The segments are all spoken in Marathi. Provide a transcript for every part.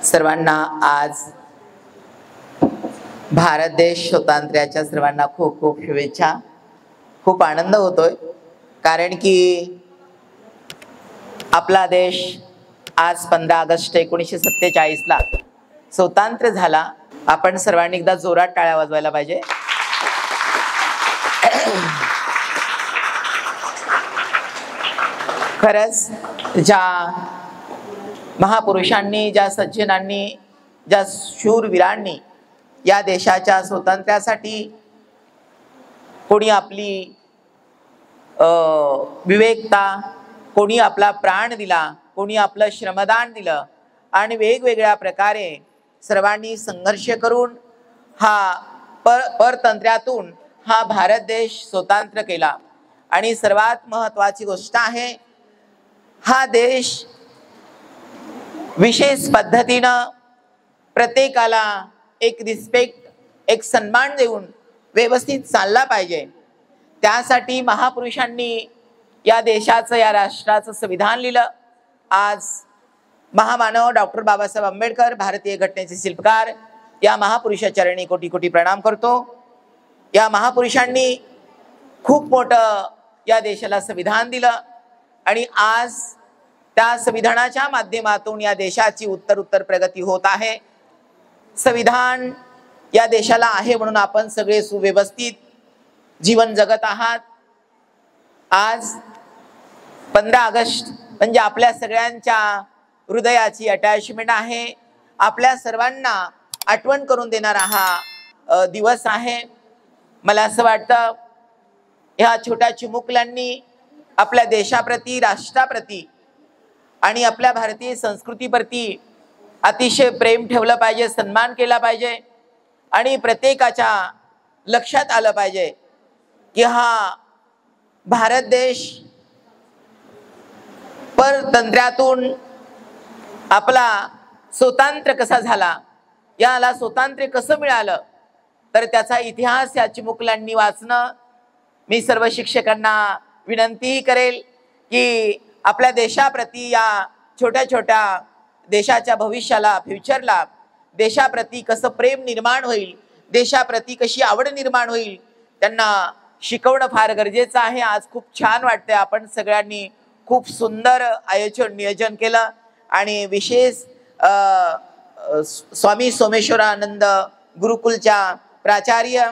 सर्वांना आज भारत देश स्वातंत्र्याच्या सर्वांना खूप खूप शुभेच्छा। खूप आनंद होतोय कारण की आपला देश आज 15 ऑगस्ट 1947 ला स्वतंत्र झाला। आपण सर्वांनी एकदा जोरात टाळ्या वाजवायला पाहिजे। खरंच ज्या महापुरुषांनी, ज्या सज्जनांनी, ज्या शूरवीरांनी या देशाच्या स्वातंत्र्यासाठी कोणी आपली विवेकता, कोणी आपला प्राण दिला, कोणी आपलं श्रमदान दिलं आणि वेगवेगळ्या प्रकारे सर्वांनी संघर्ष करून हा परतंत्र्यातून हा भारत देश स्वतंत्र केला। आणि सर्वात महत्त्वाची गोष्ट आहे, हा देश विशेष पद्धतीनं प्रत्येकाला एक रिस्पेक्ट, एक सन्मान देऊन व्यवस्थित चालला पाहिजे। त्यासाठी महापुरुषांनी या देशाचं, या राष्ट्राचं संविधान लिहिलं। आज महामानव डॉक्टर बाबासाहेब आंबेडकर, भारतीय घटनेचे शिल्पकार, या महापुरुषाच्या चरणी कोटी कोटी प्रणाम करतो। या महापुरुषांनी खूप मोठं या देशाला संविधान दिलं आणि आज त्या संविधानाच्या माध्यमातून या देशाची उत्तरोत्तर प्रगती होत आहे। संविधान या देशाला आहे म्हणून आपण सगळे सुव्यवस्थित जीवन जगत आहात। आज 15 ऑगस्ट म्हणजे आपल्या सगळ्यांच्या हृदयाची अटॅचमेंट आहे, आपल्या सर्वांना आठवण करून देणारा हा दिवस आहे। मला असं वाटतं ह्या छोट्या चिमुकल्यांनी आपल्या देशाप्रती, राष्ट्राप्रती आणि आपल्या भारतीय संस्कृतीप्रती अतिशय प्रेम ठेवलं पाहिजे, सन्मान केला पाहिजे आणि प्रत्येकाच्या लक्षात आलं पाहिजे की हा भारत देश परतंत्र्यातून आपला स्वतंत्र कसा झाला, याला स्वातंत्र्य कसं मिळालं, तर त्याचा इतिहास या चिमुकल्यांनी वाचणं। मी सर्व शिक्षकांना विनंती करेल की आपल्या देशाप्रती, या छोट्या छोट्या देशाच्या भविष्याला, फ्युचरला देशाप्रती कसं प्रेम निर्माण होईल, देशाप्रती कशी आवड निर्माण होईल, त्यांना शिकवणं फार गरजेचं आहे। आज खूप छान वाटतंय, आपण सगळ्यांनी खूप सुंदर नियोजन केलं आणि विशेष स्वामी सोमेश्वरानंद गुरुकुलच्या प्राचार्य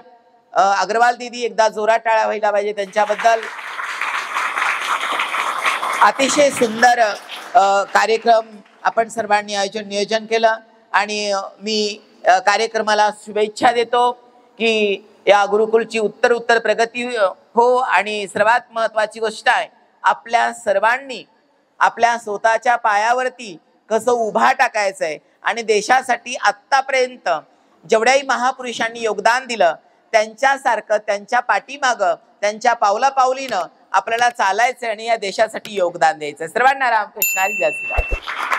अग्रवाल दीदी, एकदा जोरात टाळ्या व्हायला पाहिजे त्यांच्याबद्दल। अतिशय सुंदर कार्यक्रम आपण सर्वांनी नियोजन केलं आणि मी कार्यक्रमाला शुभेच्छा देतो की या गुरुकुलची उत्तरोत्तर प्रगती हो। आणि सर्वात महत्त्वाची गोष्ट आहे, आपल्या सर्वांनी आपल्या स्वतःच्या पायावरती कसं उभा टाकायचं आहे आणि देशासाठी आत्तापर्यंत जेवढ्याही महापुरुषांनी योगदान दिलं त्यांच्यासारखं, त्यांच्या पाठीमागं, त्यांच्या पावलापावलीनं आपल्याला चालायचं आणि या देशासाठी योगदान द्यायचं। सर्वांना रामकृष्ण हरी, जय श्रीराम।